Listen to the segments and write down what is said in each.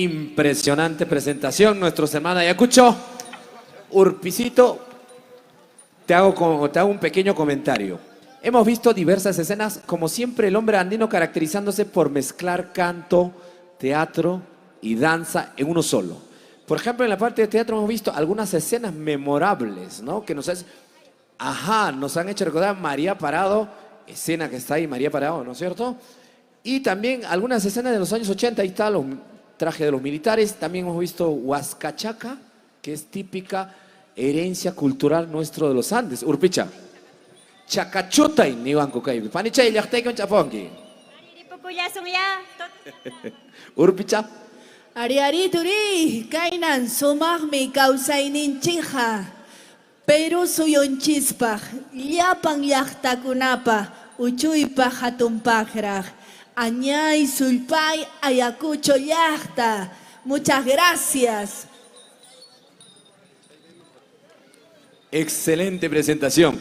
impresionante presentación, nuestros hermanos Ayacucho. Urpicito, te hago un pequeño comentario. Hemos visto diversas escenas, como siempre el hombre andino caracterizándose por mezclar canto, teatro y danza en uno solo. Por ejemplo, en la parte de teatro hemos visto algunas escenas memorables, ¿no? Que nos han hecho recordar a María Parado, escena que está ahí, María Parado, ¿no es cierto? Y también algunas escenas de los años 80, ahí está los trajes de los militares. También hemos visto Huascachaca, que es típica herencia cultural nuestro de los Andes. Urpicha. Chacachutay, ni banco kai. Panichay, llachtay con chafongi. Urpicha. Ari turi, kainan sumagmi kausayninchija. Pero suyonchispaj, llapan llaqtakunapa, uchuypa hatunpajraj. Añay sulpay Ayacucho llaqta. Muchas gracias. Excelente presentación.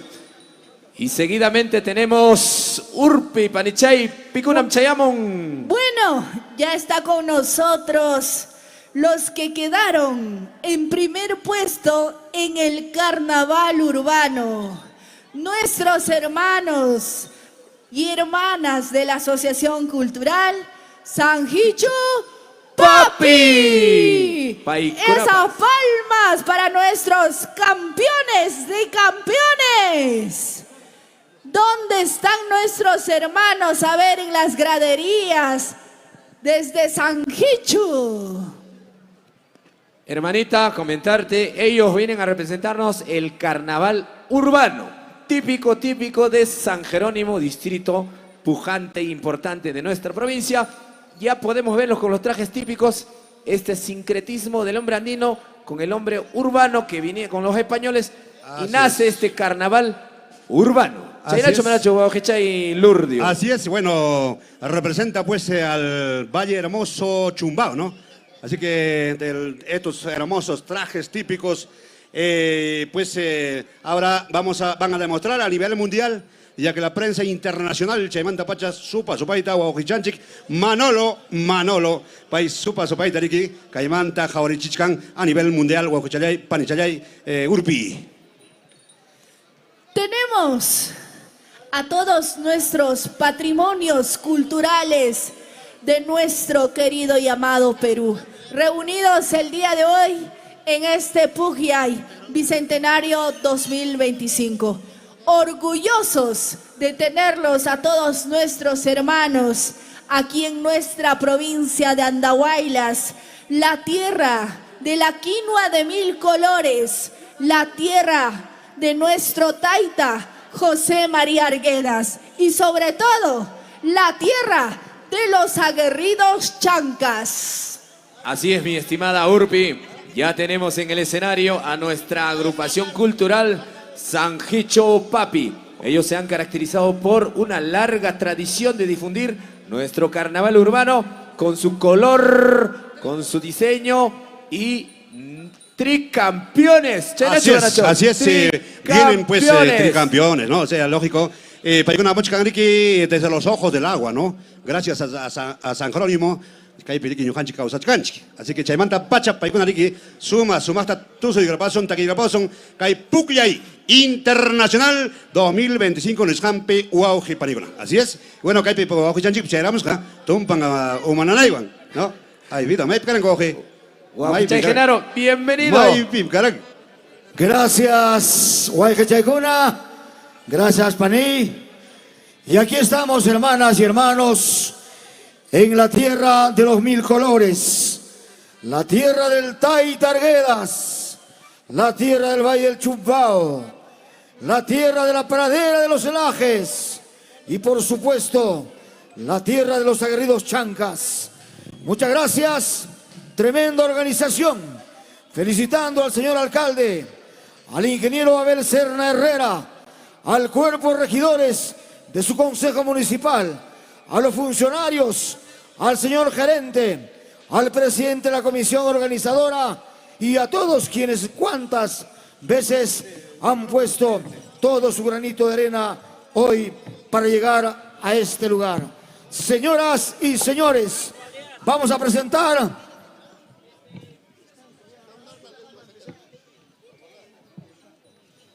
Y seguidamente tenemos Urpi, Panichay, Picunam Chayamon. Bueno, ya está con nosotros los que quedaron en primer puesto en el carnaval urbano. Nuestros hermanos y hermanas de la Asociación Cultural Sanjicho Papi. Esas palmas para nuestros campeones de campeones. ¿Dónde están nuestros hermanos? A ver, en las graderías desde Sanjicho. Hermanita, comentarte, ellos vienen a representarnos el carnaval urbano, típico de San Jerónimo, distrito pujante e importante de nuestra provincia. Ya podemos verlos con los trajes típicos, este sincretismo del hombre andino con el hombre urbano que viene con los españoles. Y nace este carnaval urbano. Así es, bueno, representa pues al Valle Hermoso Chumbao, ¿no? Así que estos hermosos trajes típicos, ahora van a demostrar a nivel mundial, ya que la prensa internacional, Chaimanta Pachas, Supaita, Huajichanchik, Manolo, País Supaita, Riki, Caimanta, Jaurichichkan, a nivel mundial, Huajuchalay, Panichalay, Urpi. Tenemos a todos nuestros patrimonios culturales de nuestro querido y amado Perú, reunidos el día de hoy en este Pugyay Bicentenario 2025. Orgullosos de tenerlos a todos nuestros hermanos aquí en nuestra provincia de Andahuaylas, la tierra de la quinoa de 1000 colores, la tierra de nuestro taita José María Arguedas y sobre todo la tierra de los aguerridos chancas. Así es, mi estimada Urpi, ya tenemos en el escenario a nuestra agrupación cultural Sanjicho Papi. Ellos se han caracterizado por una larga tradición de difundir nuestro carnaval urbano con su color, con su diseño y tricampeones. Así es, vienen pues tricampeones, ¿no? O sea, lógico. Para una bocha canriqui desde los ojos del agua, ¿no? Gracias a San Jerónimo. Así que Chaimanta Pacha, Paikuna Riki, sumasta Tuso y Grapason, Taquigrapason, Kai Pukyay Internacional 2025 en el Scampe, Uauji, Panicuna. Así es. Bueno, Kai Pipo, Uauji Chanchip, Chairamos, Tumpan a Humananaiwan, ¿no? Ay, vida, me pican coge. Guaychay Genaro, bienvenido. Gracias, Guaycachaykuna. Gracias, Paní. Y aquí estamos, hermanas y hermanos, en la tierra de los 1000 colores, la tierra del Taita Arguedas, la tierra del Valle del Chumbao, la tierra de la pradera de los Elajes y, por supuesto, la tierra de los aguerridos chancas. Muchas gracias, tremenda organización. Felicitando al señor alcalde, al ingeniero Abel Serna Herrera, al cuerpo de regidores de su consejo municipal, a los funcionarios, al señor gerente, al presidente de la comisión organizadora y a todos quienes cuantas veces han puesto todo su granito de arena hoy para llegar a este lugar. Señoras y señores, vamos a presentar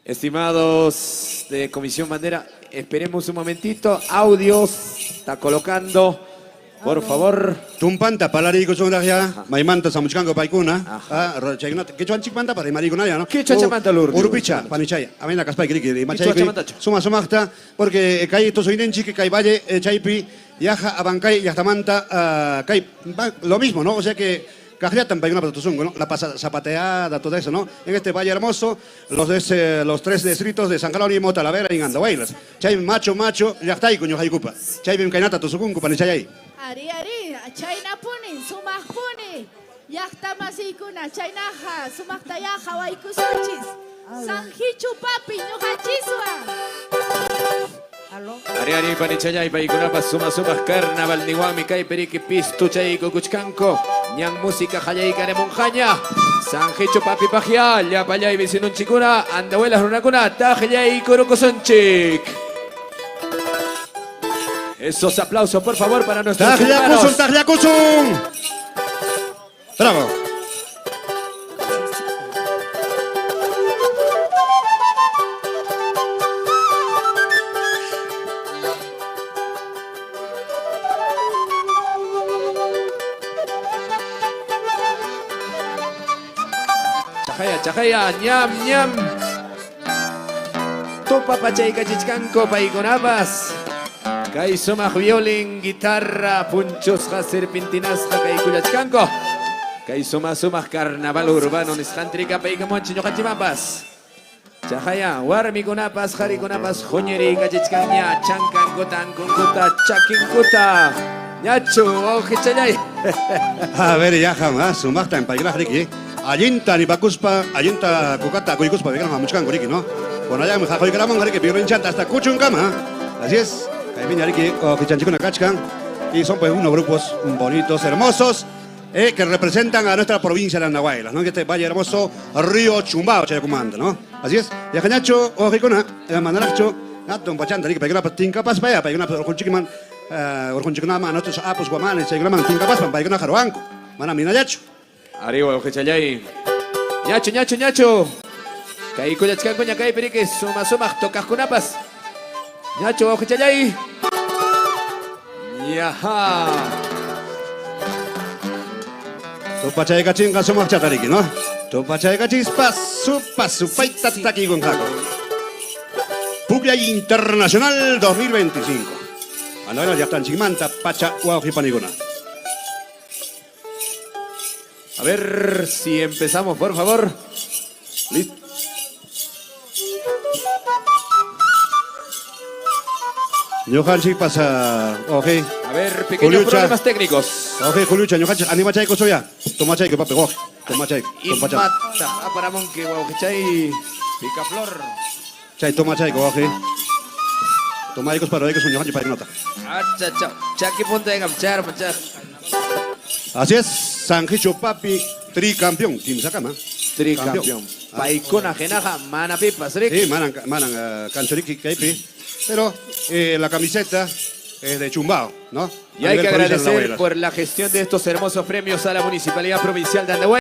Estimados de Comisión Bandera, esperemos un momentito. Audios está colocando, por favor. Tumpanta palari ko sung ya, maimanta samuchkango paikuna. Chaynat kichuan chikmanta para mariguna ya, ¿no? Kichuan chamanta lurdi. Urupicha, panichaya. Amena kaspai kriki de Kichuan chamantacho. Suma sumachta porque kai to soinenchi que kai valle chaipi yaja abancay yachtamanta kai lo mismo, ¿no? O sea que Cajriatan paikuna para Tuzungo, ¿no? La zapateada, todo eso, ¿no? En este valle hermoso, los 3 distritos de San Jerónimo y Talavera y Andahuaylas. Chay macho, yachtay kuño haikupa. Chay bim kainata Tuzungo panichay. Ari, chayna puni, sumaq puni. Llaqta masiykuna, chaynaqa, sumaqtayaqa waykusunchis. Sanjichu papi, ñuqachiswan. Ari panichayay paikunapas sumas carnaval niwami kay periki pistu chayko kuchkanko. Ñan música jayayka de monjaña. Sanjichu papi pajia, llapallay visinunchikuna, andahuelas runakuna, tajayay kurukusonchik. Esos aplausos, por favor, para nuestros hermanos. Tagliacusun. Bravo. Chajaya, ñam. Tupa pachayka chichkanko paikunapas. Kay sumaq violín, guitarra, punchosqa, serpintinasqa kay kullachkanko. Kay sumaq carnaval urbano nisqantrika paykamunchi ñuqanchimapas. Chajaya, warmikunapas, qarikunapas, huñuriyka chichkanña, chankankuta, ankunkuta, chakinkuta. Ñachu, ojichallay. A ver, ya jamás, sumachta en paikuna riki. Allinta ni pakuspa, allinta kukata kuikuspa, vegan mamuchkan goriki, ¿no? Con allá me jajoy graman riki, pirinchanta hasta kuchun kama. Así es. Y son pues unos grupos bonitos, hermosos, que representan a nuestra provincia de Andahuaylas, ¿no? Que este valle hermoso, Río Chumbao, Chayacumanta, ¿no? Así es. Y Ajañacho, Ojicona, Manaracho, Naton Pachanta, que pegaba Tincapas, para una Orconchiquiman, Orconchiquinama, nuestros apos guamanes, Chaygraman, Tincapas, para una Jaruanco, Manaminayacho. Arriba, Ojichalay. Ñacho. Kay kullachkanko ña kay perique, sumaq tokajkunapas. Ñacho, ojichallay. Yaha. Tupachay cachinga sumaq chatariki, ¿no? Tupachay cachispas, paita taki con jaco. Pucllay Internacional 2025. Andahuaylas ya están chimanta, pacha, huaujipaniguna. A ver si empezamos, por favor. Listo. Ñujanchik pasa, oje. A ver, pequeños Juliucha. problemas técnicos. Oje, Juliucha, ñujanchik, animachay ko soya. Tomachay ko papi, oje. Tomachay, Y tomachay. mata. Para monque, guauquichay. Picaflor. Chay, tomachay ko, oje. Tomay ko para ellos, ñujanchik para nota. Acha. Chaki punta de gamchar, machar. Así es, Sanjicho Papi, tricampeón, Team Sakama. Tricampeón. Paikona, genaja, mana pipas, Rick. Sí, manan canchoriki, kaipi. Pero la camiseta es de Chumbao, ¿no? Y A hay nivel que provincia de agradecer Andahuaylas. por la gestión de estos hermosos premios a la Municipalidad Provincial de Andahuaylas.